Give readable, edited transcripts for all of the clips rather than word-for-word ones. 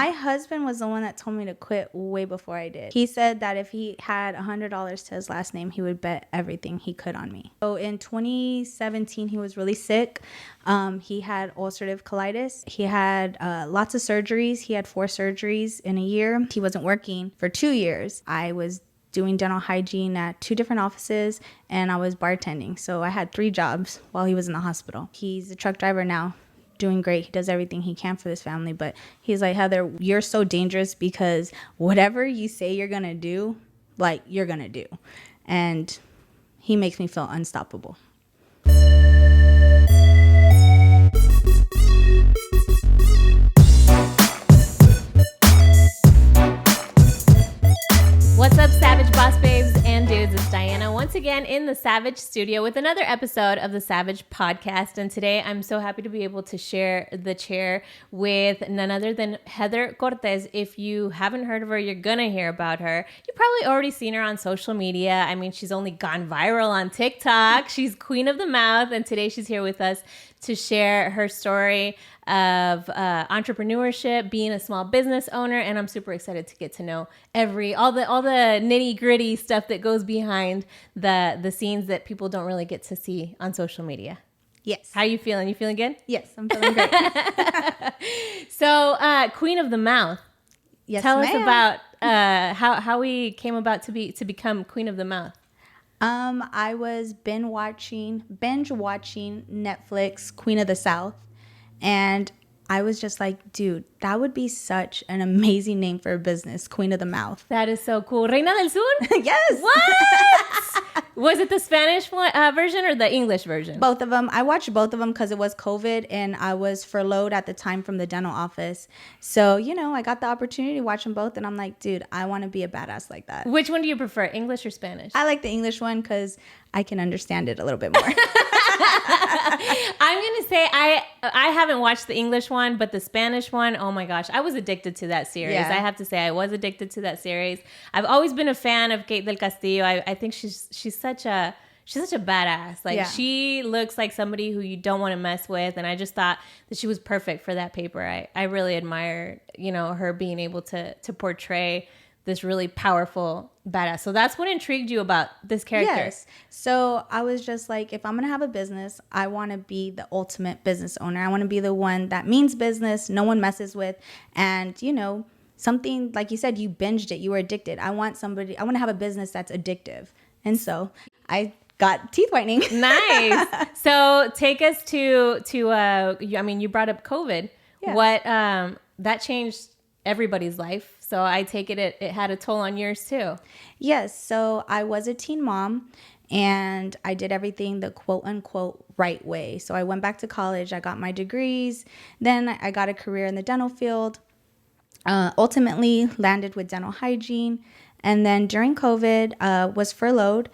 My husband was the one that told me to quit way before I did. He said that if he had $100 to his last name, he would bet everything he could on me. So in 2017, he was really sick. He had ulcerative colitis. He had lots of surgeries. He had 4 surgeries in a year. He wasn't working for 2 years. I was doing dental hygiene at 2 different offices, and I was bartending. So I had 3 jobs while he was in the hospital. He's a truck driver now, doing great. He does everything he can for this family, but he's like, Heather, you're so dangerous because whatever you say you're gonna do, like, you're gonna do. And he makes me feel unstoppable. What's up, Savage Boss Babes and Dudes? It's Diana once again in the Savage Studio with another episode of the Savage Podcast. And today I'm so happy to be able to share the chair with none other than Heather Cortez. If you haven't heard of her, you're going to hear about her. You've probably already seen her on social media. I mean, she's only gone viral on TikTok. She's Queen of the Mouth. And today she's here with us to share her story of entrepreneurship, being a small business owner, and I'm super excited to get to know all the nitty gritty stuff that goes behind the scenes that people don't really get to see on social media. Yes. How are you feeling? You feeling good? Yes, I'm feeling great. So, Queen of the Mouth. Yes, Tell ma'am. us about how we came about to become Queen of the Mouth. I was binge watching Netflix Queen of the South, and I was just like, dude, that would be such an amazing name for a business, Queen of the Mouth. That is so cool. Reina del Sur? Yes. What? Was it the Spanish version or the English version? Both of them. I watched both of them because it was COVID and I was furloughed at the time from the dental office. So, I got the opportunity to watch them both, and I'm like, dude, I want to be a badass like that. Which one do you prefer, English or Spanish? I like the English one because I can understand it a little bit more. I'm going to say I haven't watched the English one, but the Spanish one, oh my gosh, I was addicted to that series. Yeah. I have to say I was addicted to that series. I've always been a fan of Kate del Castillo. I think she's such a badass. Like, She looks like somebody who you don't want to mess with, and I just thought that she was perfect for that paper. I really admire, her being able to portray this really powerful badass. So that's what intrigued you about this character. Yes. So I was just like, if I'm going to have a business, I want to be the ultimate business owner. I want to be the one that means business, no one messes with. And, something like you said, you binged it, you were addicted. I want to have a business that's addictive. And so I got teeth whitening. Nice. So take us to you brought up COVID. Yeah. What, that changed everybody's life. So I take it had a toll on yours too. Yes. So I was a teen mom, and I did everything the quote unquote right way. So I went back to college. I got my degrees. Then I got a career in the dental field. Ultimately landed with dental hygiene. And then during COVID, was furloughed.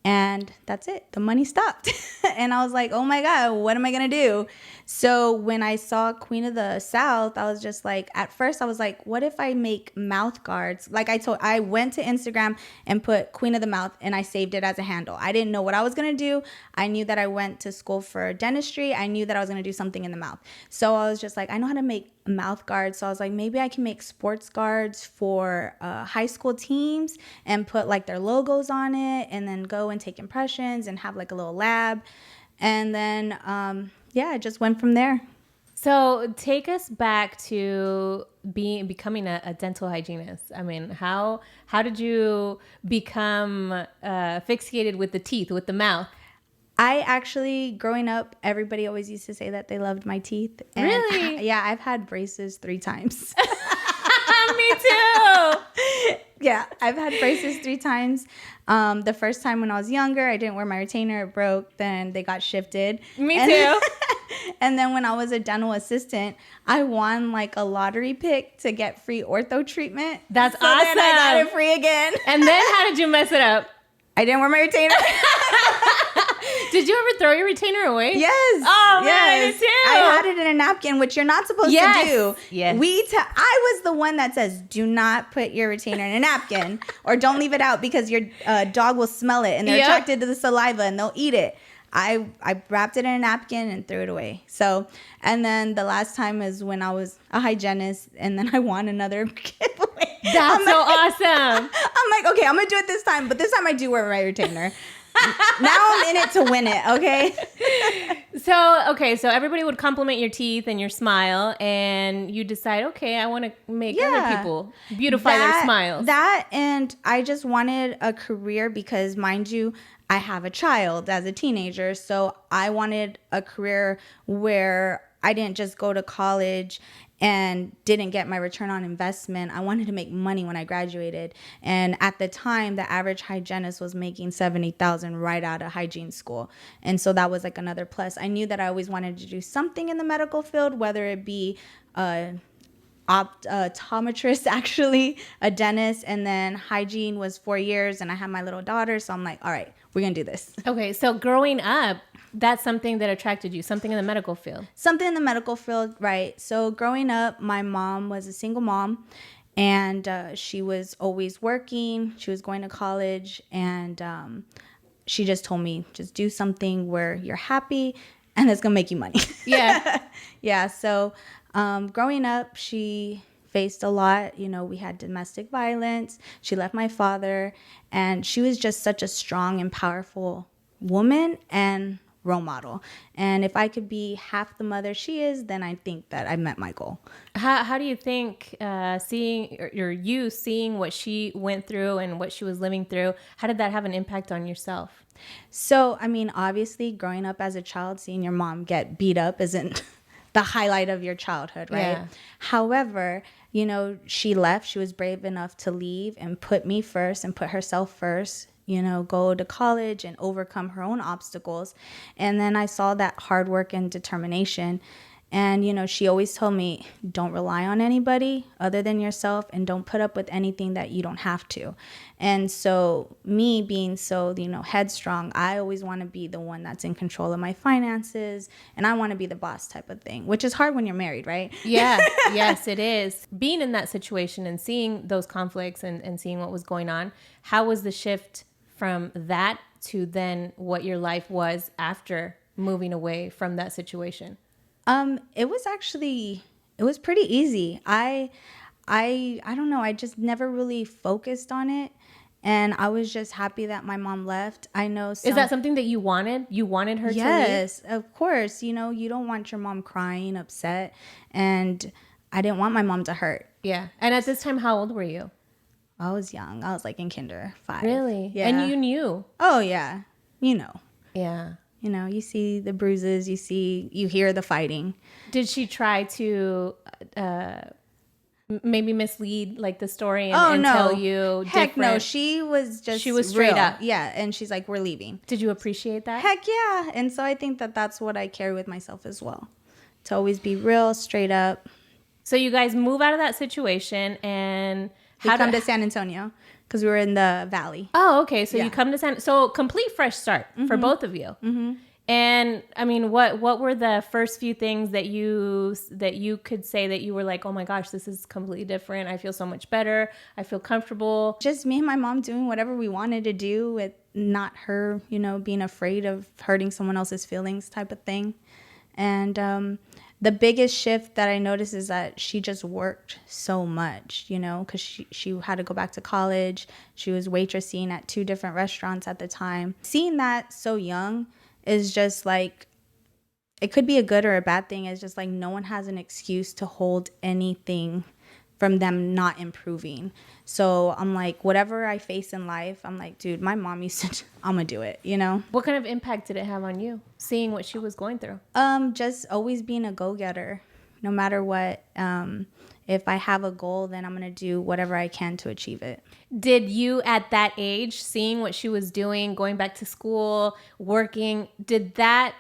And that's it. The money stopped. And I was like, oh my God, what am I going to do? So when I saw Queen of the South, I was just like, at first I was like, what if I make mouth guards? Like I went to Instagram and put Queen of the Mouth, and I saved it as a handle. I didn't know what I was going to do. I knew that I went to school for dentistry. I knew that I was going to do something in the mouth. So I was just like, I know how to make mouth guards. So I was like, maybe I can make sports guards for high school teams and put like their logos on it, and then go and take impressions and have like a little lab. And then I just went from there. So take us back to becoming a dental hygienist. I mean, how did you become fixated with the teeth, with the mouth? I actually, growing up, everybody always used to say that they loved my teeth. And really? Yeah, I've had braces 3 times. Me too. Yeah, I've had braces 3 times. The first time when I was younger, I didn't wear my retainer. It broke. Then they got shifted. Me too. And then when I was a dental assistant, I won like a lottery pick to get free ortho treatment. That's awesome. Then I got it free again. And then how did you mess it up? I didn't wear my retainer. Did you ever throw your retainer away? Yes. Oh, yes. man, me too. I had it in a napkin, which you're not supposed to do. Yes. I was the one that says, do not put your retainer in a napkin or don't leave it out because your dog will smell it and they're attracted to the saliva and they'll eat it. I wrapped it in a napkin and threw it away. So, and then the last time is when I was a hygienist, and then I won another giveaway. That's so awesome. I'm like, okay, I'm gonna do it this time, but this time I do wear my retainer. Now I'm in it to win it, okay? So everybody would compliment your teeth and your smile, and you decide, okay, I want to make other people beautify their smiles. That, and I just wanted a career because, mind you, I have a child as a teenager, so I wanted a career where I didn't just go to college and didn't get my return on investment. I wanted to make money when I graduated. And at the time, the average hygienist was making $70,000 right out of hygiene school. And so that was like another plus. I knew that I always wanted to do something in the medical field, whether it be optometrist, actually, a dentist, and then hygiene was 4 years, and I had my little daughter. So I'm like, all right, we're going to do this. Okay, so growing up, that's something that attracted you, something in the medical field. Something in the medical field, right. So growing up, my mom was a single mom, and she was always working. She was going to college, and she just told me, just do something where you're happy and it's going to make you money. Yeah. Yeah, so growing up, she faced a lot. You know, we had domestic violence. She left my father, and she was just such a strong and powerful woman and role model. And if I could be half the mother she is, then I think that I met my goal. How do you think seeing what she went through and what she was living through, how did that have an impact on yourself? So, I mean, obviously, growing up as a child, seeing your mom get beat up isn't the highlight of your childhood, right? Yeah. However, you know, she left. She was brave enough to leave and put me first and put herself first, you know, go to college and overcome her own obstacles. And then I saw that hard work and determination. And, you know, she always told me, don't rely on anybody other than yourself, and don't put up with anything that you don't have to. And so me being so, you know, headstrong, I always want to be the one that's in control of my finances, and I want to be the boss type of thing, which is hard when you're married, right? Yeah, yes, it is. Being in that situation and seeing those conflicts and seeing what was going on, how was the shift from that to then what your life was after moving away from that situation? It was pretty easy. I don't know. I just never really focused on it. And I was just happy that my mom left. I know. Is that something that you wanted? You wanted her to leave? Yes, of course. You know, you don't want your mom crying, upset. And I didn't want my mom to hurt. Yeah. And at this time, how old were you? I was young. I was like in kinder 5. Really? Yeah. And you knew? Oh, yeah. You know. Yeah. You know, you see the bruises, you hear the fighting. Did she try to maybe mislead like the story and tell you Heck different? no, she was straight real. up. Yeah, and she's like, we're leaving. Did you appreciate that? Heck yeah. And so I think that that's what I carry with myself as well. To always be real, straight up. So you guys move out of that situation, and We come to San Antonio because we were in the valley. Oh, okay. So Yeah. you come to so complete fresh start for both of you. Mm-hmm. And I mean, what were the first few things that you could say that you were like, oh my gosh, this is completely different. I feel so much better. I feel comfortable. Just me and my mom doing whatever we wanted to do, with not her, you know, being afraid of hurting someone else's feelings type of thing. And the biggest shift that I noticed is that she just worked so much, you know, because she had to go back to college. She was waitressing at 2 different restaurants at the time. Seeing that so young is just like, it could be a good or a bad thing. It's just like no one has an excuse to hold anything from them not improving. So I'm like, whatever I face in life, I'm like, dude, my mom used to, I'm gonna do it, you know? What kind of impact did it have on you, seeing what she was going through? Just always being a go-getter, no matter what. If I have a goal, then I'm gonna do whatever I can to achieve it. Did you, at that age, seeing what she was doing, going back to school, working, did that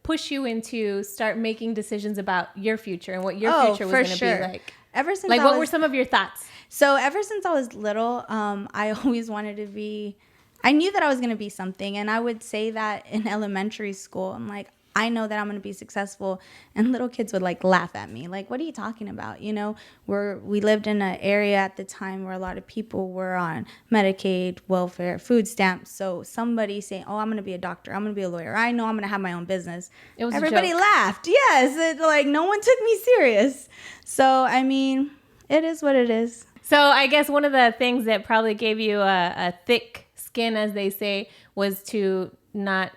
push you into start making decisions about your future and what your future was going to be like? Ever since like, what were some of your thoughts? So ever since I was little, I always wanted to be, I knew that I was going to be something. And I would say that in elementary school, I'm like, I know that I'm going to be successful. And little kids would like laugh at me. Like, what are you talking about? You know, we lived in an area at the time where a lot of people were on Medicaid, welfare, food stamps. So somebody saying, oh, I'm going to be a doctor, I'm going to be a lawyer, I know I'm going to have my own business. It was Everybody laughed. Yes. Like, no one took me serious. So, I mean, it is what it is. So I guess one of the things that probably gave you a thick skin, as they say, was to not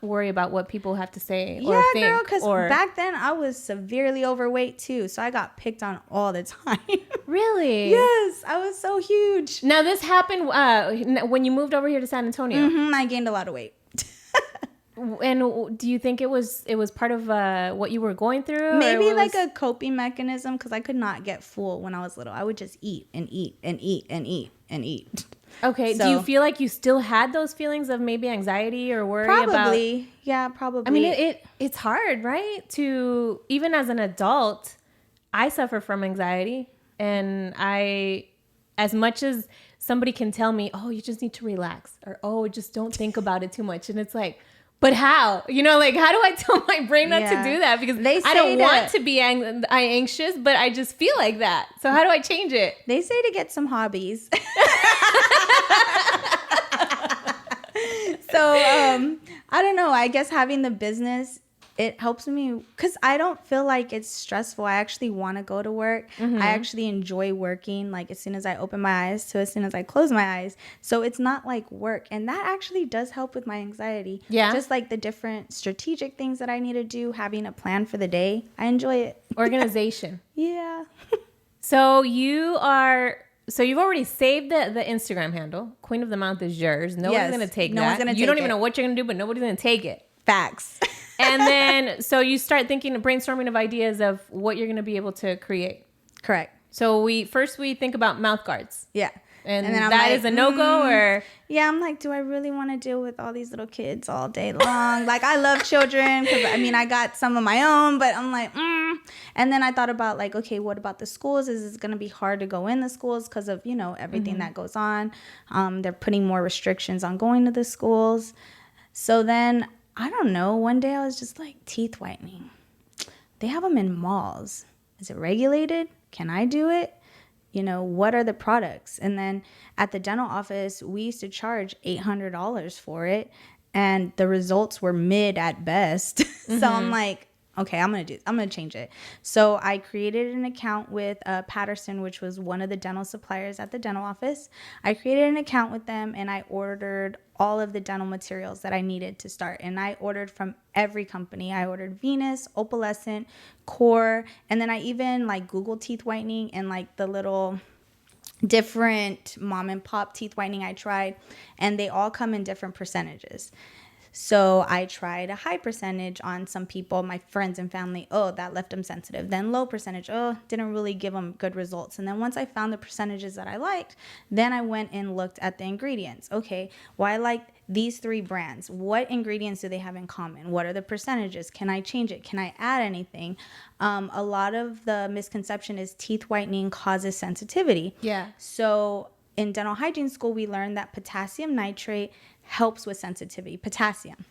worry about what people have to say or think. Yeah, girl, because back then I was severely overweight too, so I got picked on all the time. Really? Yes, I was so huge. Now this happened when you moved over here to San Antonio. Mm-hmm, I gained a lot of weight. And do you think it was part of what you were going through? Maybe like a coping mechanism, because I could not get full when I was little. I would just eat and eat and eat and eat and eat. Okay. So, do you feel like you still had those feelings of maybe anxiety or worry probably. Yeah, probably. I mean, it's hard, right? To even as an adult, I suffer from anxiety, and as much as somebody can tell me, oh, you just need to relax, or oh, just don't think about it too much, and it's like, but how? You know, like, how do I tell my brain not to do that? Because I don't want to be anxious, but I just feel like that. So how do I change it? They say to get some hobbies. So, I don't know. I guess having the business, it helps me because I don't feel like it's stressful. I actually want to go to work. Mm-hmm. I actually enjoy working, like as soon as I open my eyes to as soon as I close my eyes. So it's not like work. And that actually does help with my anxiety. Yeah. Just like the different strategic things that I need to do, having a plan for the day. I enjoy it. Organization. Yeah. So you've already saved the Instagram handle. Queen of the Mouth is yours. Nobody's going to take that. No one's going to take it. You don't even know what you're going to do, but nobody's going to take it. Facts. And then, so you start brainstorming of ideas of what you're going to be able to create. Correct. So we think about mouth guards. Yeah. And then that is a no-go, or? Yeah, I'm like, do I really want to deal with all these little kids all day long? Like, I love children because, I mean, I got some of my own, but I'm like, And then I thought about, like, okay, what about the schools? Is it going to be hard to go in the schools because of, you know, everything that goes on? They're putting more restrictions on going to the schools. So then, I don't know, one day I was just like, teeth whitening. They have them in malls. Is it regulated? Can I do it? You know, what are the products? And then at the dental office, we used to charge $800 for it, and the results were mid at best. Mm-hmm. So I'm like, okay, I'm gonna change it. So I created an account with Patterson, which was one of the dental suppliers at the dental office. I created an account with them, and I ordered all of the dental materials that I needed to start. And I ordered from every company. I ordered Venus, Opalescent, Core, and then I even like Google teeth whitening and like the little different mom and pop teeth whitening I tried, and they all come in different percentages. So I tried a high percentage on some people, my friends and family. Oh, that left them sensitive. Then low percentage. Oh, didn't really give them good results. And then once I found the percentages that I liked, then I went and looked at the ingredients. Okay, well, I like these 3 brands. What ingredients do they have in common? What are the percentages? Can I change it? Can I add anything? A lot of the misconception is teeth whitening causes sensitivity. Yeah. So in dental hygiene school, we learned that potassium nitrate helps with sensitivity, potassium.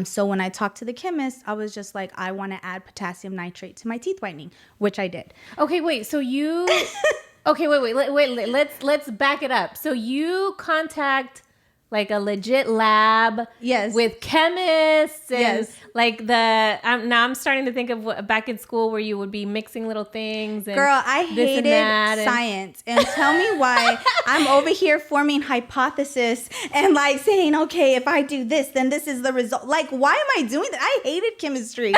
So when I talked to the chemist, I was just like, I want to add potassium nitrate to my teeth whitening, which I did. Okay, wait. So you, okay, wait. Let's back it up. So you contact like a legit lab, yes, with chemists, and yes, like now I'm starting to think of back in school where you would be mixing little things. And girl, I hated science, and tell me why I'm over here forming hypothesis and like saying, okay, if I do this, then this is the result. Like, why am I doing that? I hated chemistry.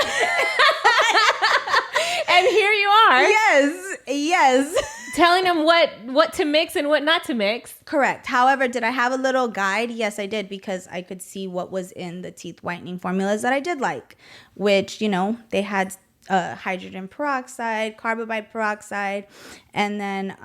And here you are. Yes. Telling them what to mix and what not to mix. Correct. However, did I have a little guide? Yes, I did, because I could see what was in the teeth whitening formulas that I did like, which, you know, they had hydrogen peroxide, carbamide peroxide, and then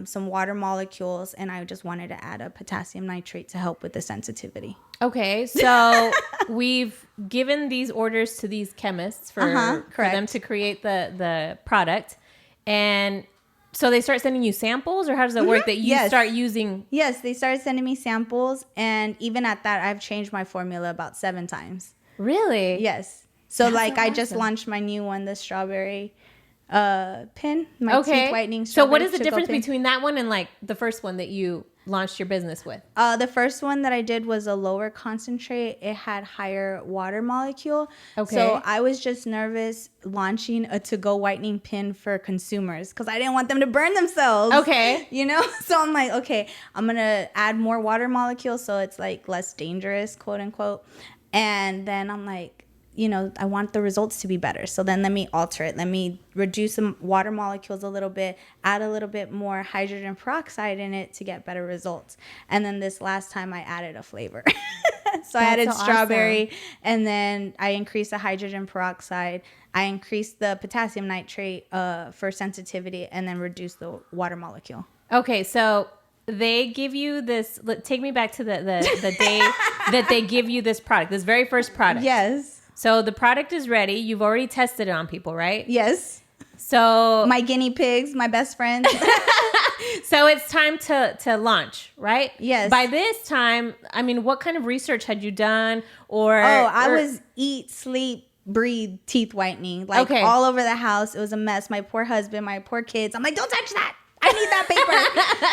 some water molecules. And I just wanted to add a potassium nitrate to help with the sensitivity. Okay, so we've given these orders to these chemists for them to create the product. And so they start sending you samples, or how does that work? That you start using? Yes, they started sending me samples. And even at that, I've changed my formula about 7 times. Really? Yes. So That's like so I just awesome. launched my new one, the strawberry pin, my teeth whitening So what strawberry is the to-go difference pin. between that one and like the first one that you launched your business with? The first one that I did was a lower concentrate. It had higher water molecule. Okay. So I was just nervous launching a to-go whitening pin for consumers because I didn't want them to burn themselves. Okay. You know? So I'm like, okay, I'm going to add more water molecules so it's like less dangerous, quote unquote. And then I'm like, you know, I want the results to be better. So then let me alter it. Let me reduce some water molecules a little bit, add a little bit more hydrogen peroxide in it to get better results. And then this last time I added a flavor. So I added strawberry, and then I increased the hydrogen peroxide. I increased the potassium nitrate for sensitivity, and then reduced the water molecule. Okay, so they give you this. Take me back to the day that they give you this product, this very first product. Yes. So the product is ready. You've already tested it on people, right? Yes. So my guinea pigs, my best friends. So it's time to launch, right? Yes. By this time, I mean, what kind of research had you done? I was eat, sleep, breathe teeth whitening, like all over the house. It was a mess. My poor husband, my poor kids. I'm like, don't touch that. I need that paper.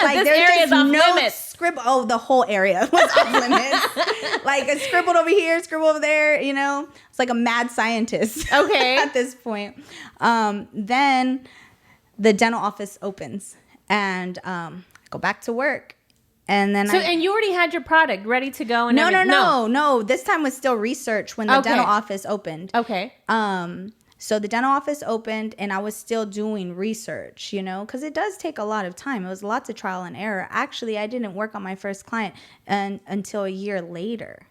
Like this area is off limits. Scribble. Oh, the whole area was off limits. Like I scribbled over here, scribbled over there. You know, it's like a mad scientist. Okay. At this point, then the dental office opens, and I go back to work. And then and you already had your product ready to go. And no. This time was still research when the dental office opened. Okay. So the dental office opened, and I was still doing research, you know, because it does take a lot of time. It was lots of trial and error. Actually, I didn't work on my first client until a year later.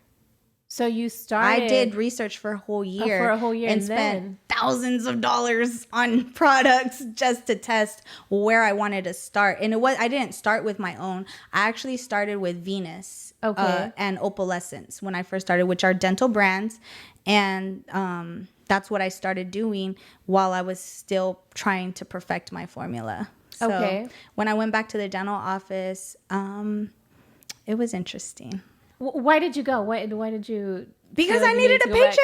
So you started. I did research for a whole year. And spent thousands of dollars on products just to test where I wanted to start. And I didn't start with my own. I actually started with Venus and Opalescence when I first started, which are dental brands. And that's what I started doing while I was still trying to perfect my formula. So when I went back to the dental office, it was interesting. Why did you go? Why did you? Because I needed a paycheck,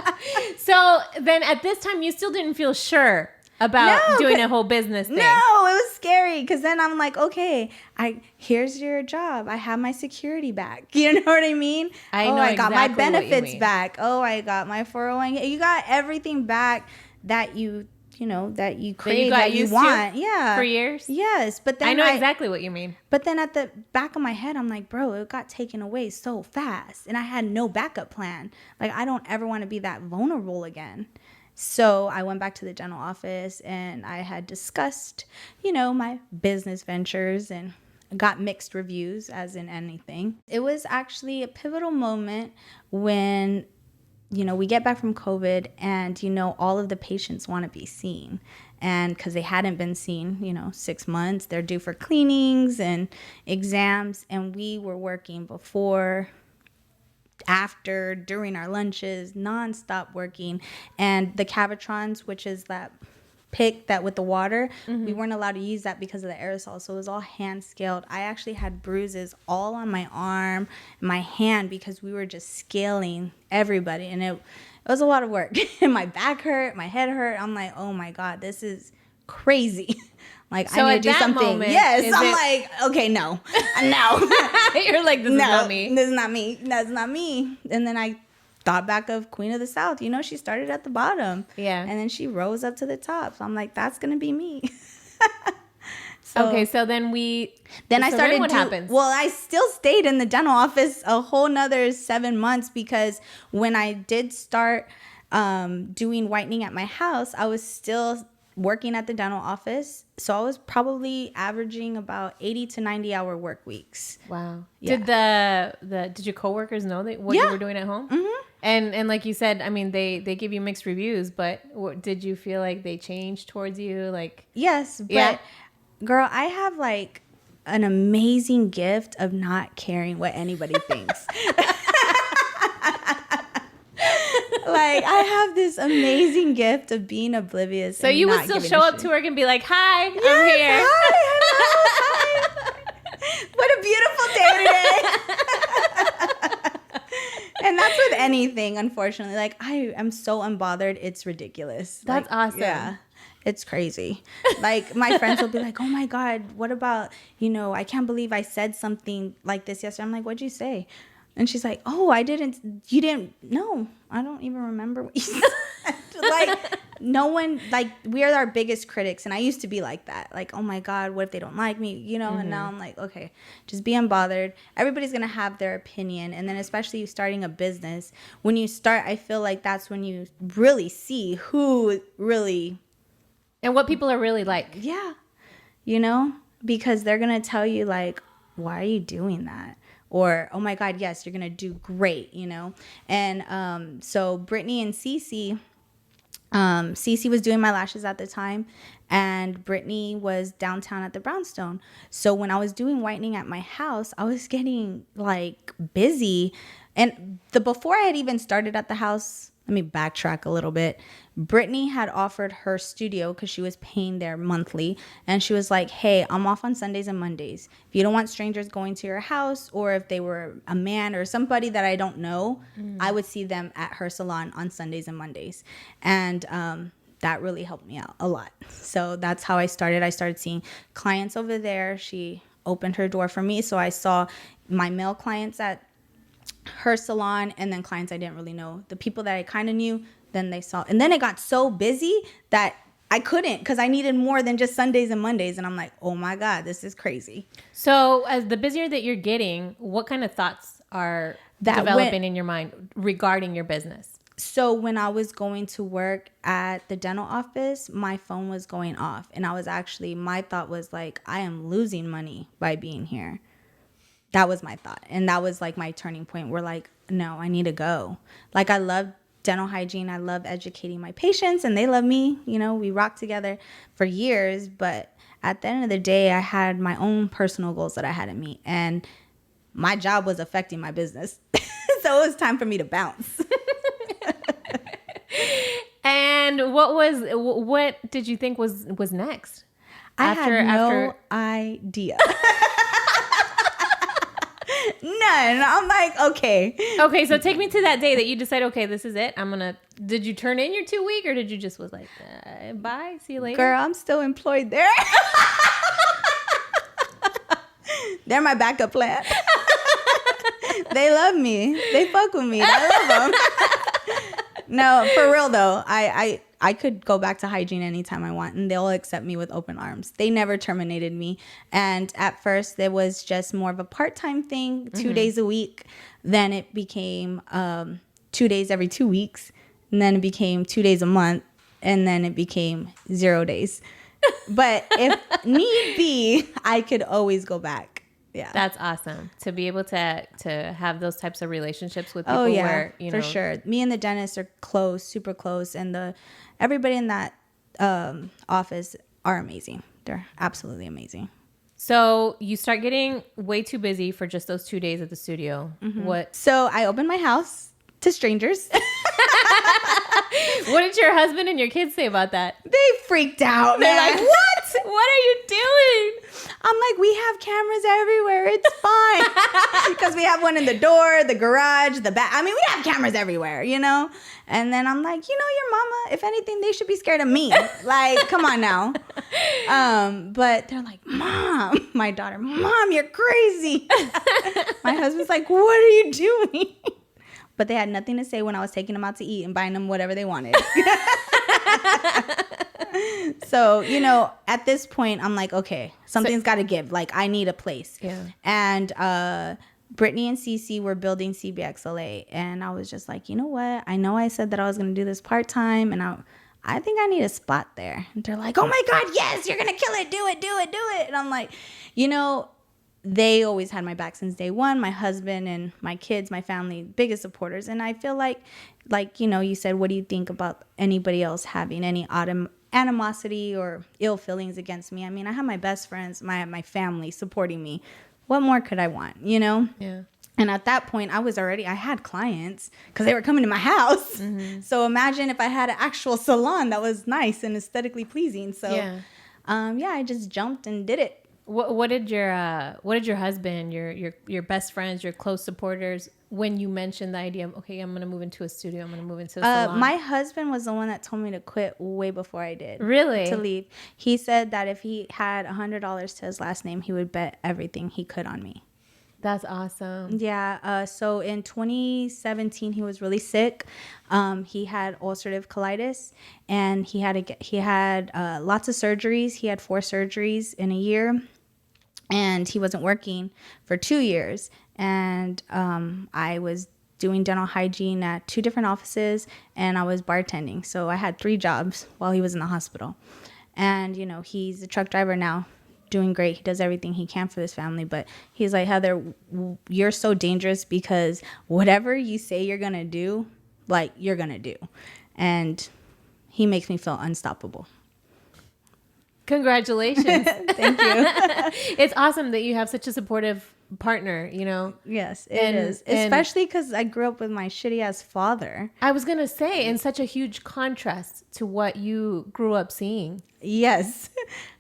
girl. So then at this time, you still didn't feel sure about doing a whole business thing. No, it was scary because then I'm like, okay, here's your job. I have my security back. You know what I mean? I got my benefits back. Oh, I got my 401k. You got everything back that you crave, that you want. Yeah. For years? Yes. But then I know exactly what you mean. But then at the back of my head, I'm like, bro, it got taken away so fast. And I had no backup plan. Like, I don't ever want to be that vulnerable again. So I went back to the dental office, and I had discussed, my business ventures, and got mixed reviews, as in anything. It was actually a pivotal moment when we get back from COVID, and, all of the patients want to be seen. And because they hadn't been seen, 6 months, they're due for cleanings and exams. And we were working before, after, during our lunches, nonstop working. And the Cavitrons, which is that pick that with the water, we weren't allowed to use that because of the aerosol. So it was all hand scaled. I actually had bruises all on my arm, my hand, because we were just scaling everybody. And it was a lot of work. And my back hurt, my head hurt. I'm like, oh my God, this is crazy. Like, so I need to do something. Yes. I'm like, okay, no. You're like, this is not me. This is not me. That's not me. And then I thought back of Queen of the South. She started at the bottom. Yeah. And then she rose up to the top. So I'm like, that's going to be me. So I started. What happens? Well, I still stayed in the dental office a whole nother 7 months, because when I did start doing whitening at my house, I was still working at the dental office. So I was probably averaging about 80 to 90 hour work weeks. Wow. Yeah. Did your coworkers know what you were doing at home? Mm-hmm. And like you said, I mean, they give you mixed reviews, but did you feel like they changed towards you? Like, yes, but girl, I have like an amazing gift of not caring what anybody thinks. Like, I have this amazing gift of being oblivious. So you would still show up to work and be like, hi, I'm here. Hi, hello, hi. What a beautiful day today. And that's with anything, unfortunately. Like, I am so unbothered. It's ridiculous. That's like, awesome. Yeah. It's crazy. Like, my friends will be like, oh my God, what about, I can't believe I said something like this yesterday. I'm like, what'd you say? And she's like, oh, you didn't, no, I don't even remember what you said. Like, no one, like, we are our biggest critics. And I used to be like that. Like, oh my God, what if they don't like me? And now I'm like, okay, just be unbothered. Everybody's going to have their opinion. And then especially you starting a business, when you start, I feel like that's when you really see who really... And what people are really like. Yeah. Because they're going to tell you, like, why are you doing that? Or, oh my God, yes, you're going to do great, And so Brittany and Cece was doing my lashes at the time, and Brittany was downtown at the Brownstone. So when I was doing whitening at my house, I was getting like busy. And before I had even started at the house, let me backtrack a little bit. Brittany had offered her studio because she was paying there monthly. And she was like, hey, I'm off on Sundays and Mondays. If you don't want strangers going to your house, or if they were a man or somebody that I don't know, I would see them at her salon on Sundays and Mondays. And that really helped me out a lot. So that's how I started. I started seeing clients over there. She opened her door for me. So I saw my male clients at her salon, and then clients I didn't really know. The people that I kind of knew, then they saw. And then it got so busy that I couldn't, because I needed more than just Sundays and Mondays. And I'm like, oh my God, this is crazy. So as the busier that you're getting, what kind of thoughts are developing in your mind regarding your business? So when I was going to work at the dental office, my phone was going off. And my thought was like, I am losing money by being here. That was my thought. And that was like my turning point where like, no, I need to go. Like, I love dental hygiene. I love educating my patients, and they love me. We rocked together for years. But at the end of the day, I had my own personal goals that I had to meet. And my job was affecting my business. So it was time for me to bounce. And what did you think was next? I had no idea. None. I'm like, okay. Okay, so take me to that day that you decided, okay, this is it. Did you turn in your 2 week, or did you just was like, bye, see you later? Girl, I'm still employed there. They're my backup plan. They love me. They fuck with me. I love them. No, for real though. I could go back to hygiene anytime I want, and they'll accept me with open arms. They never terminated me. And at first, it was just more of a part-time thing, 2 days a week. Then it became 2 days every 2 weeks. And then it became 2 days a month. And then it became 0 days. But if need be, I could always go back. Yeah, that's awesome to be able to have those types of relationships with people. Oh yeah, where, for sure. Me and the dentist are close, super close, and everybody in that office are amazing. They're absolutely amazing. So you start getting way too busy for just those 2 days at the studio. Mm-hmm. So I opened my house to strangers. What did your husband and your kids say about that? They freaked out. They're like, what? What are you doing? I'm like, we have cameras everywhere. It's fine. Because we have one in the door, the garage, the back. I mean, we have cameras everywhere, And then I'm like, your mama, if anything, they should be scared of me. Like, come on now. But they're like, Mom, my daughter, Mom, you're crazy. My husband's like, what are you doing? But they had nothing to say when I was taking them out to eat and buying them whatever they wanted. So, at this point, I'm like, okay, something's got to give. Like, I need a place. Yeah. And Brittany and Cece were building CBXLA. And I was just like, you know what? I know I said that I was going to do this part-time. And I think I need a spot there. And they're like, oh, my God, yes, you're going to kill it. Do it, do it, do it. And I'm like, they always had my back since day one. My husband and my kids, my family, biggest supporters. And I feel like you said, what do you think about anybody else having any animosity or ill feelings against me? I mean, I have my best friends, my family supporting me. What more could I want, Yeah. And at that point, I had clients because they were coming to my house. Mm-hmm. So imagine if I had an actual salon that was nice and aesthetically pleasing. So, I just jumped and did it. What did your husband, your best friends, your close supporters, when you mentioned the idea of, okay, I'm going to move into a studio, I'm going to move into a salon? My husband was the one that told me to quit way before I did. Really? To leave. He said that if he had $100 to his last name, he would bet everything he could on me. That's awesome. Yeah. So in 2017, he was really sick. He had ulcerative colitis, and he had lots of surgeries. He had 4 surgeries in a year, and he wasn't working for 2 years. And I was doing dental hygiene at 2 different offices, and I was bartending. So I had 3 jobs while he was in the hospital. And he's a truck driver now, doing great. He does everything he can for this family, but he's like, Heather, you're so dangerous because whatever you say you're gonna do, like, you're gonna do. And he makes me feel unstoppable. Congratulations. Thank you. It's awesome that you have such a supportive partner, Yes, it is. Especially because I grew up with my shitty ass father. I was gonna say, in such a huge contrast to what you grew up seeing. Yes,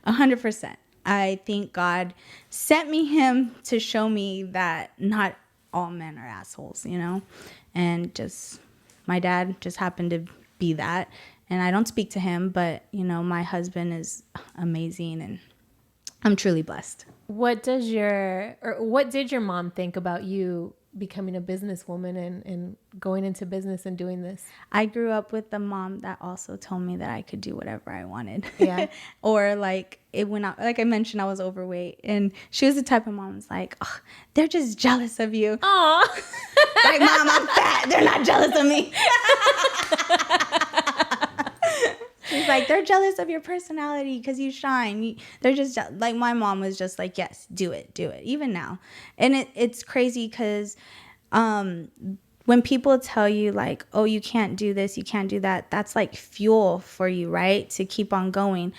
100%. I think God sent me him to show me that not all men are assholes, and just my dad just happened to be that. And I don't speak to him, but my husband is amazing, and I'm truly blessed. What did your mom think about you becoming a businesswoman and going into business and doing this? I grew up with a mom that also told me that I could do whatever I wanted. Yeah. Or like I mentioned, I was overweight, and she was the type of mom who's like, oh, they're just jealous of you. Aw. Like, Mom, I'm fat. They're not jealous of me. She's like, they're jealous of your personality because you shine. They're just like, my mom was just like, yes, do it, even now. And it's crazy because when people tell you like, oh, you can't do this, you can't do that, that's like fuel for you, right, to keep on going.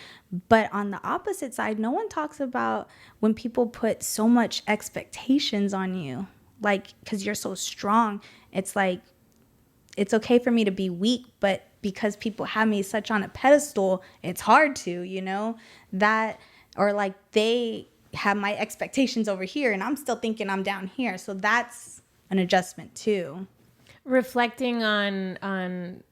But on the opposite side, no one talks about when people put so much expectations on you, like, because you're so strong. It's like, it's okay for me to be weak, but because people have me such on a pedestal, it's hard to, that, or like they have my expectations over here and I'm still thinking I'm down here. So that's an adjustment too. Reflecting on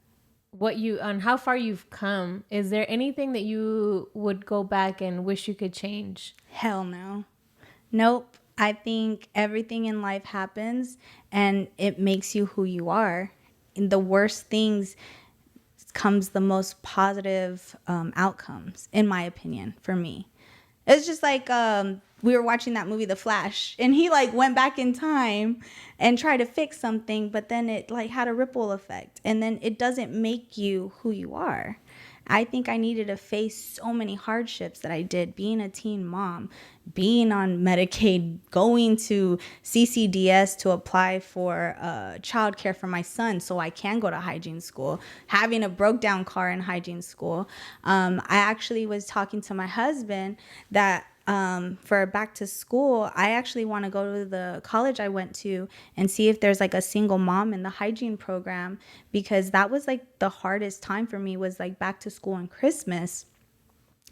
how far you've come, is there anything that you would go back and wish you could change? Hell no. Nope. I think everything in life happens and it makes you who you are. In the worst things comes the most positive outcomes, in my opinion, for me. It's just like we were watching that movie The Flash, and he like went back in time and tried to fix something, but then it like had a ripple effect, and then it doesn't make you who you are. I think I needed to face so many hardships that I did, being a teen mom, being on Medicaid, going to CCDS to apply for childcare for my son so I can go to hygiene school, having a broke down car in hygiene school. I actually was talking to my husband that for back to school, I actually want to go to the college I went to and see if there's like a single mom in the hygiene program, because that was like the hardest time for me, was like back to school and Christmas.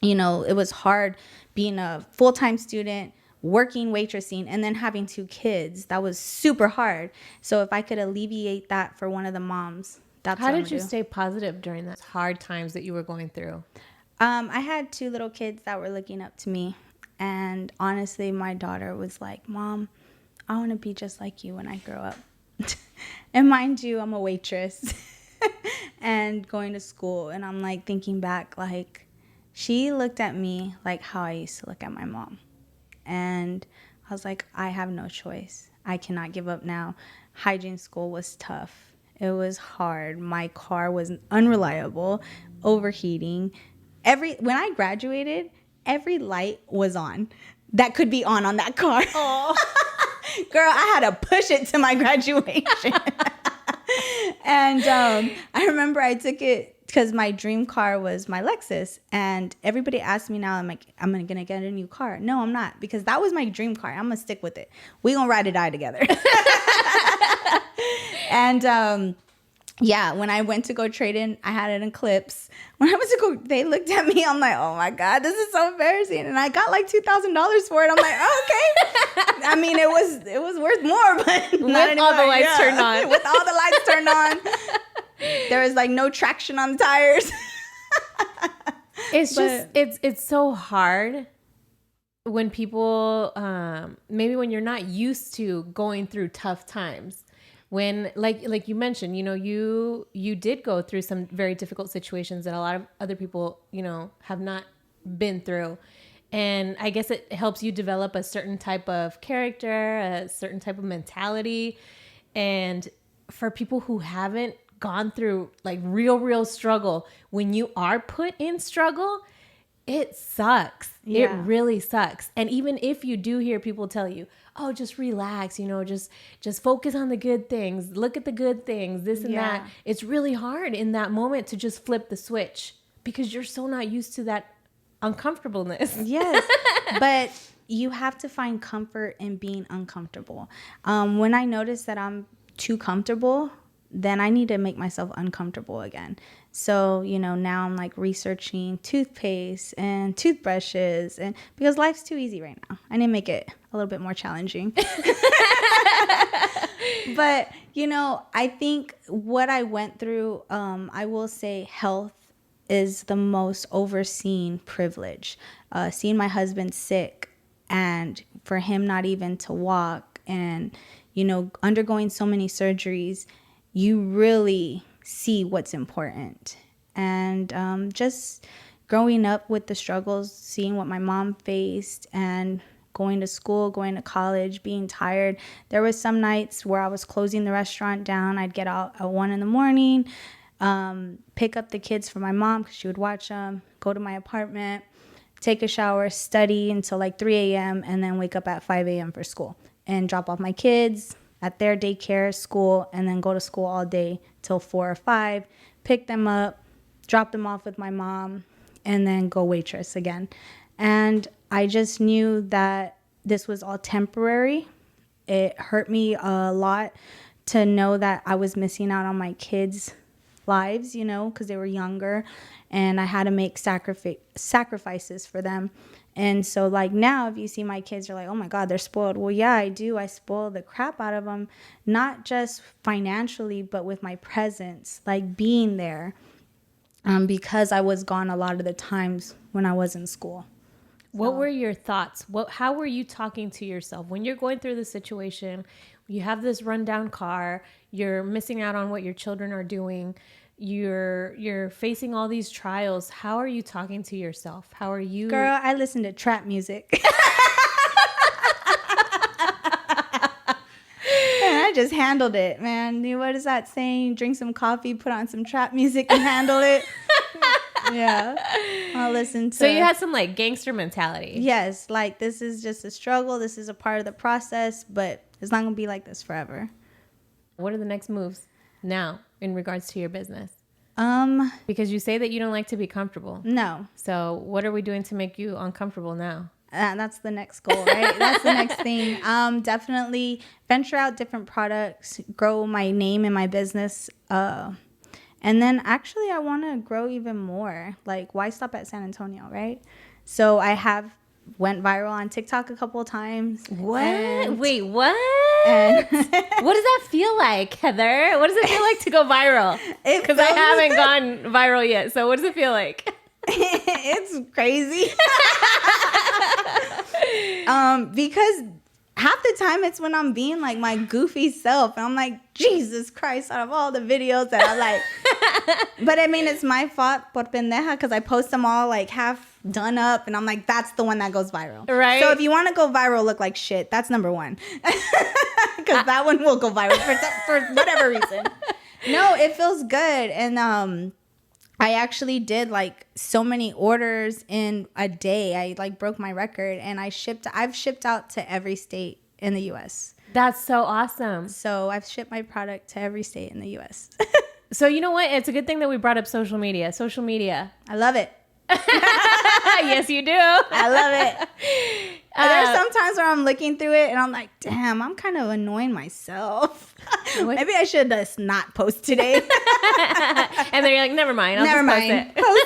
It was hard being a full-time student, working waitressing, and then having 2 kids. That was super hard. So if I could alleviate that for one of the moms, that's How what did you stay positive during those hard times that you were going through? I had 2 little kids that were looking up to me. And honestly, my daughter was like, Mom, I want to be just like you when I grow up. And mind you, I'm a waitress and going to school. And I'm like thinking back, like, she looked at me like how I used to look at my mom. And I was like, I have no choice. I cannot give up now. Hygiene school was tough. It was hard. My car was unreliable, overheating. When I graduated, every light was on that could be on that car. Oh, girl, I had to push it to my graduation. And I remember I took it because my dream car was my Lexus. And everybody asked me now, I'm like, I'm going to get a new car. No, I'm not, because that was my dream car. I'm going to stick with it. We going to ride or die together. And Yeah, when I went to go trade in, I had an Eclipse. When I went to go, they looked at me. I'm like, oh my God, this is so embarrassing. And I got like $2,000 for it. I'm like, oh, okay. I mean, it was worth more, but not with all the lights turned on. With all the lights turned on, there was like no traction on the tires. It's so hard when people maybe when you're not used to going through tough times. When like you mentioned, you did go through some very difficult situations that a lot of other people, have not been through. And I guess it helps you develop a certain type of character, a certain type of mentality. And for people who haven't gone through like real struggle, when you are put in struggle, it sucks. Yeah. It really sucks. And even if you do hear people tell you, oh, just relax, just focus on the good things. Look at the good things, this and that. It's really hard in that moment to just flip the switch because you're so not used to that uncomfortableness. Yes. But you have to find comfort in being uncomfortable. When I notice that I'm too comfortable, then I need to make myself uncomfortable again. So, now I'm like researching toothpaste and toothbrushes, and because life's too easy right now. I need to make it a little bit more challenging. But, I think what I went through, I will say health is the most overseen privilege. Seeing my husband sick and for him not even to walk and, undergoing so many surgeries, you really see what's important. And just growing up with the struggles, seeing what my mom faced and going to school, going to college, being tired. There was some nights where I was closing the restaurant down. I'd get out at 1 a.m, pick up the kids for my mom because she would watch them, go to my apartment, take a shower, study until like 3 a.m, and then wake up at 5 a.m. for school and drop off my kids at their daycare, school, and then go to school all day till 4 or 5, pick them up, drop them off with my mom, and then go waitress again. And I just knew that this was all temporary. It hurt me a lot to know that I was missing out on my kids' lives, because they were younger, and I had to make sacrifices for them. And so like now, if you see my kids, you're like, oh my God, they're spoiled. Well, yeah, I do. I spoil the crap out of them, not just financially, but with my presence, like being there, because I was gone a lot of the times when I was in school. What were your thoughts? How were you talking to yourself when you're going through the situation? You have this rundown car, you're missing out on what your children are doing. You're facing all these trials. How are you talking to yourself? How are you? Girl, I listen to trap music. And I just handled it, man. What is that saying? Drink some coffee, put on some trap music and handle it. Yeah. I'll listen to. So you had some like gangster mentality. Yes. Like this is just a struggle. This is a part of the process, but it's not going to be like this forever. What are the next moves now in regards to your business? Because you say that you don't like to be comfortable. No. So what are we doing to make you uncomfortable now? That's the next goal, right? That's the next thing. Definitely venture out different products, grow my name in my business. And then actually I want to grow even more. Like, why stop at San Antonio, right? So I have went viral on TikTok a couple of times. What? Wait, what? What does that feel like, Heather? What does it feel like to go viral? Because I haven't gone viral yet. So what does it feel like? It's crazy. Because half the time it's when I'm being like my goofy self. And I'm like, Jesus Christ, out of all the videos that I like. But I mean, it's my fault por pendeja because I post them all like half done up. And I'm like, that's the one that goes viral. Right. So if you want to go viral, look like shit. That's number one. Because that one will go viral for whatever reason. No, it feels good. And I actually did like so many orders in a day. I like broke my record, and I've shipped out to every state in the US. That's so awesome. So I've shipped my product to every state in the US. So you know what? It's a good thing that we brought up social media. Social media. I love it. Yes, you do. I love it. There's some times where I'm looking through it and I'm like, damn, I'm kind of annoying myself. Maybe I should just not post today. And then you're like, never mind. I'll Never just mind. post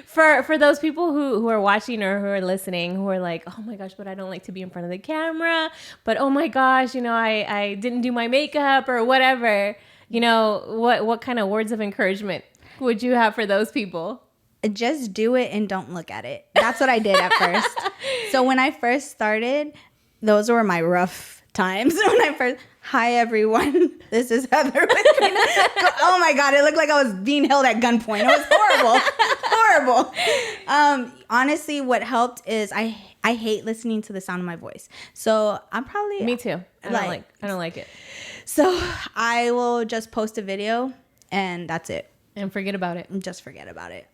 it. For those people who are watching or who are listening, who are like, oh my gosh, but I don't like to be in front of the camera. But oh my gosh, I didn't do my makeup or whatever. What kind of words of encouragement would you have for those people? Just do it and don't look at it. That's what I did at first. So when I first started, those were my rough times. Hi everyone, this is Heather with Green. Oh my God, it looked like I was being held at gunpoint. It was horrible. Honestly, what helped is I hate listening to the sound of my voice. So I'm probably... Me too. I don't like it. So I will just post a video and that's it. And forget about it. Just forget about it.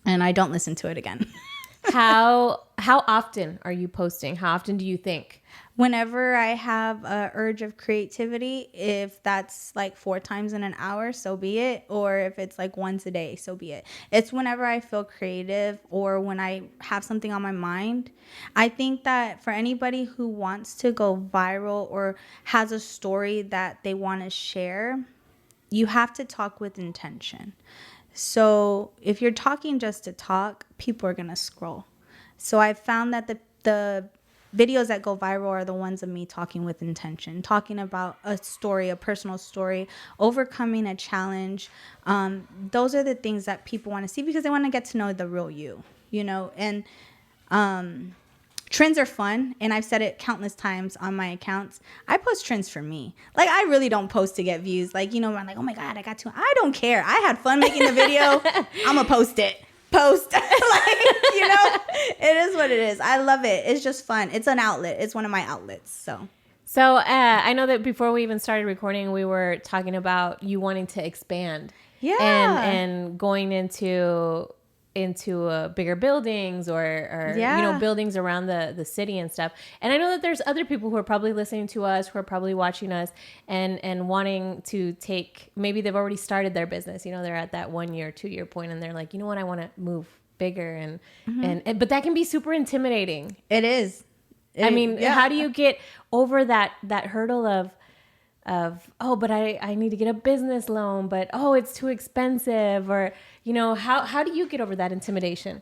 And I don't listen to it again. How often are you posting? How often do you think? Whenever I have a urge of creativity, if that's like 4 times in an hour, so be it. Or if it's like once a day, so be it. It's whenever I feel creative or when I have something on my mind. I think that for anybody who wants to go viral or has a story that they want to share, you have to talk with intention. So if you're talking just to talk, people are going to scroll. So I found that the videos that go viral are the ones of me talking with intention, talking about a story, a personal story, overcoming a challenge. Those are the things that people want to see because they want to get to know the real you, and trends are fun. And I've said it countless times on my accounts. I post trends for me. Like, I really don't post to get views. Like, I'm like, oh my God, I don't care. I had fun making the video. I'm going to post it. It is what it is. I love it. It's just fun. It's an outlet. It's one of my outlets. So I know that before we even started recording, we were talking about you wanting to expand. Yeah. And going into bigger buildings or buildings around the city and stuff. And I know that there's other people who are probably listening to us, who are probably watching us and wanting to maybe they've already started their business. They're at that 1 year, 2 year point and they're like, you know what, I want to move bigger and but that can be super intimidating. It is. How do you get over that hurdle of but I need to get a business loan, but it's too expensive, or how do you get over that intimidation?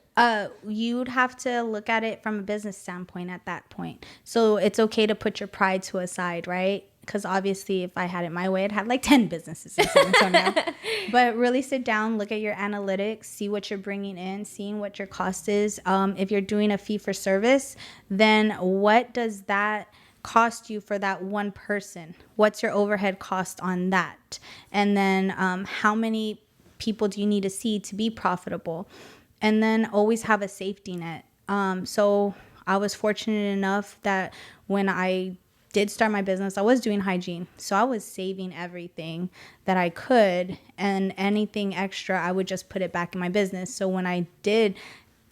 You'd have to look at it from a business standpoint at that point. So it's okay to put your pride to a side, right? Because obviously if I had it my way, I'd have like 10 businesses in San Antonio. But really sit down, look at your analytics, see what you're bringing in, seeing what your cost is. If you're doing a fee for service, then what does that cost you for that one person? What's your overhead cost on that? And then how many people do you need to see to be profitable? And then always have a safety net. So I was fortunate enough that when I did start my business, I was doing hygiene. So I was saving everything that I could, and anything extra, I would just put it back in my business. So when I did,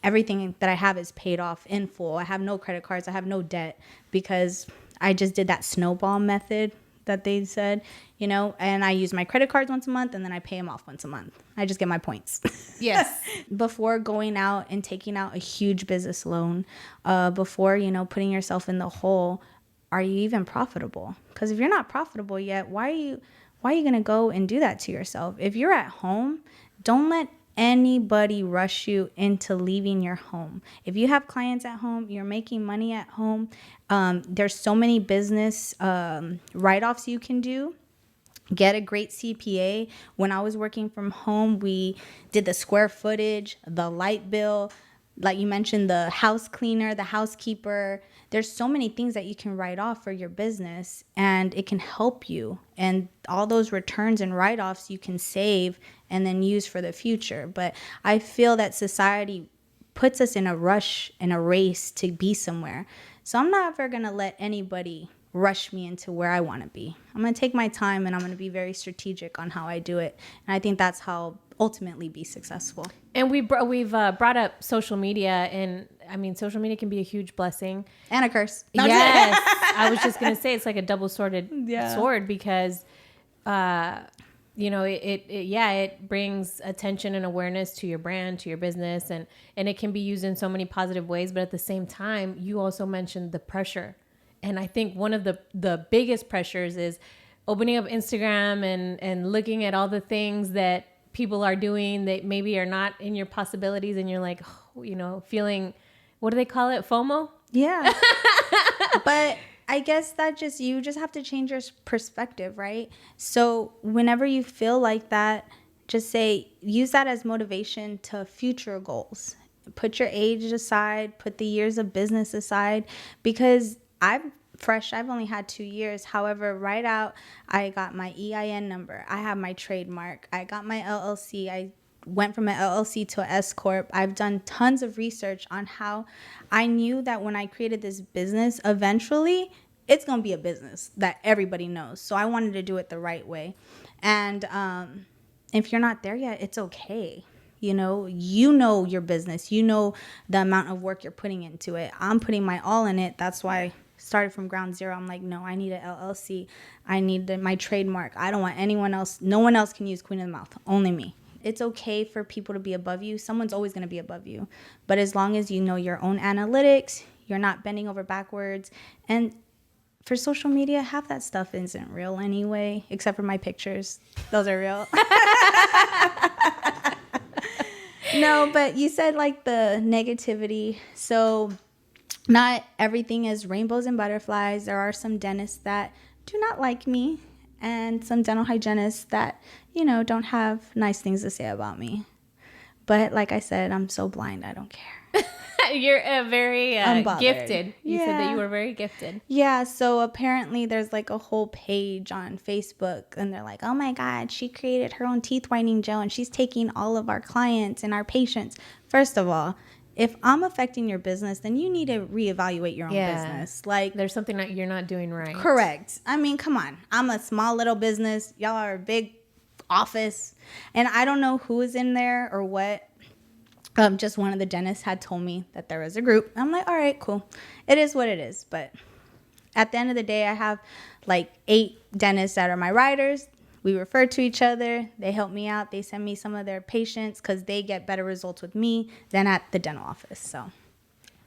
everything that I have is paid off in full. I have no credit cards. I have no debt because I just did that snowball method that they said, and I use my credit cards once a month and then I pay them off once a month. I just get my points. Yes. Before going out and taking out a huge business loan, before, putting yourself in the hole, are you even profitable? Because if you're not profitable yet, why are you going to go and do that to yourself? If you're at home, don't let anybody rush you into leaving your home. If you have clients at home, you're making money at home, there's so many business write-offs you can do. Get a great CPA. When I was working from home, we did the square footage, the light bill, like you mentioned, the house cleaner, the housekeeper. There's so many things that you can write off for your business, and it can help you. And all those returns and write-offs you can save and then use for the future. But I feel that society puts us in a rush, in a race to be somewhere. So I'm not ever going to let anybody rush me into where I want to be. I'm going to take my time and I'm going to be very strategic on how I do it. And I think that's how I'll ultimately be successful. And we've brought up social media, and I mean, social media can be a huge blessing. And a curse. Yes. I was just going to say it's like a double-sworded sword because it brings attention and awareness to your brand, to your business, and it can be used in so many positive ways. But at the same time, you also mentioned the pressure. And I think one of the biggest pressures is opening up Instagram and looking at all the things that people are doing that maybe are not in your possibilities. And you're like, feeling, what do they call it? FOMO? Yeah. But I guess that you just have to change your perspective, right? So whenever you feel like that, just use that as motivation to future goals. Put your age aside, put the years of business aside, because I've only had 2 years. However, right out, I got my EIN number. I have my trademark. I got my LLC. I went from an LLC to an S Corp. I've done tons of research on how I knew that when I created this business, eventually it's going to be a business that everybody knows. So I wanted to do it the right way. And if you're not there yet, it's okay. You know your business. You know the amount of work you're putting into it. I'm putting my all in it. That's why I started from ground zero. I'm like, no, I need an LLC. I need my trademark. I don't want anyone else. No one else can use Queen of the Mouth. Only me. It's okay for people to be above you. Someone's always going to be above you. But as long as you know your own analytics, you're not bending over backwards. And for social media, half that stuff isn't real anyway, except for my pictures. Those are real. No, but you said like the negativity. So not everything is rainbows and butterflies. There are some dentists that do not like me, and some dental hygienists that, don't have nice things to say about me. But like I said, I'm so blind, I don't care. You're very gifted. You said that you were very gifted. Yeah, so apparently there's like a whole page on Facebook, and they're like, oh my God, she created her own teeth whitening gel, and she's taking all of our clients and our patients. First of all, if I'm affecting your business, then you need to reevaluate your own business. Like, there's something that you're not doing right. Correct. I mean, come on. I'm a small little business. Y'all are a big office. And I don't know who is in there or what. Just one of the dentists had told me that there was a group. I'm like, all right, cool. It is what it is. But at the end of the day, I have like 8 dentists that are my riders. We refer to each other. They help me out. They send me some of their patients because they get better results with me than at the dental office. So,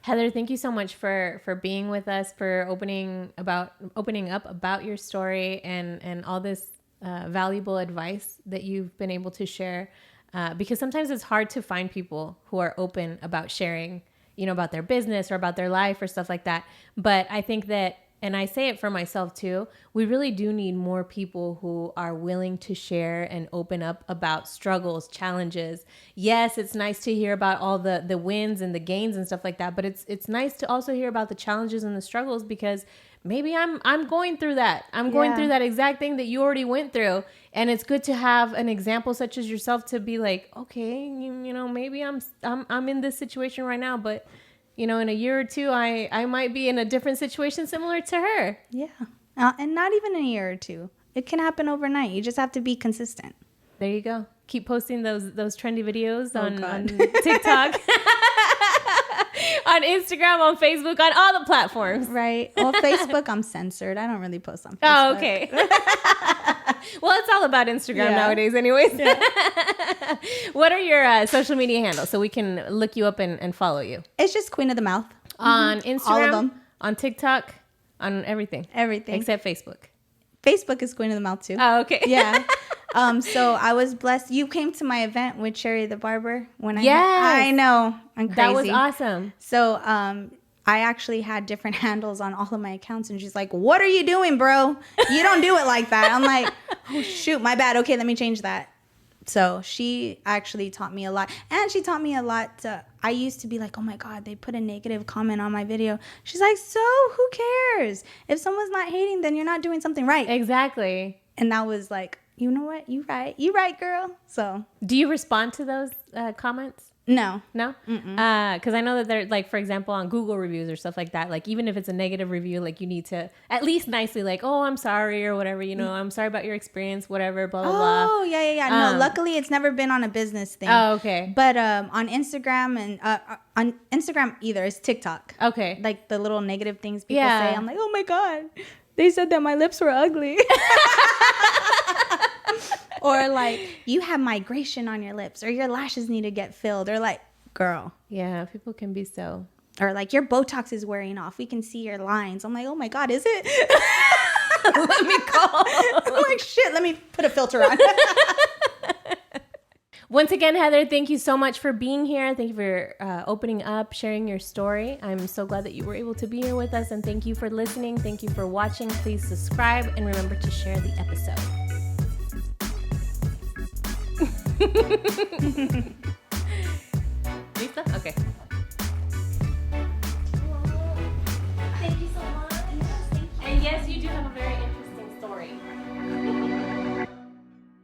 Heather, thank you so much for being with us, for opening up about your story and all this valuable advice that you've been able to share. Because sometimes it's hard to find people who are open about sharing, about their business or about their life or stuff like that. But I think that, and I say it for myself too, we really do need more people who are willing to share and open up about struggles, challenges. Yes, it's nice to hear about all the wins and the gains and stuff like that, but it's nice to also hear about the challenges and the struggles, because maybe I'm going through that. I'm going through that exact thing that you already went through. And it's good to have an example such as yourself to be like, okay, maybe I'm in this situation right now, but in a year or two, I might be in a different situation similar to her. Yeah. And not even a year or two. It can happen overnight. You just have to be consistent. There you go. Keep posting those trendy videos on TikTok, on Instagram, on Facebook, on all the platforms. Right. Well, Facebook, I'm censored. I don't really post on Facebook. Oh, okay. Well, it's all about Instagram nowadays anyways. Yeah. What are your social media handles so we can look you up and follow you? It's just Queen of the Mouth. On Instagram, all of them. On TikTok, on everything. Everything. Except Facebook. Facebook is Queen of the Mouth too. Oh, okay. Yeah. So I was blessed. You came to my event with Sherry the Barber when I know. I'm crazy. That was awesome. So I actually had different handles on all of my accounts, and she's like, what are you doing, bro? You don't do it like that. I'm like, oh shoot, my bad. Okay, let me change that. So she actually taught me a lot. And she taught me a lot. I used to be like, oh my God, they put a negative comment on my video. She's like, so who cares? If someone's not hating, then you're not doing something right. Exactly. And that was like, you know what? You right, girl. So do you respond to those comments? No. Because I know that they're like, for example, on Google reviews or stuff like that, like even if it's a negative review, like you need to at least nicely like, oh, I'm sorry or whatever, I'm sorry about your experience, whatever, blah, blah, blah. Oh, yeah. No, luckily it's never been on a business thing. Oh, okay. But on Instagram and on Instagram either, it's TikTok. Okay. Like the little negative things people say. I'm like, oh my God, they said that my lips were ugly. Or like, you have migration on your lips, or your lashes need to get filled, or like, girl. Yeah, people can be so. Or like, your Botox is wearing off. We can see your lines. I'm like, oh my God, is it? Let me call. I'm like, shit, let me put a filter on. Once again, Heather, thank you so much for being here. Thank you for opening up, sharing your story. I'm so glad that you were able to be here with us. And thank you for listening. Thank you for watching. Please subscribe and remember to share the episode.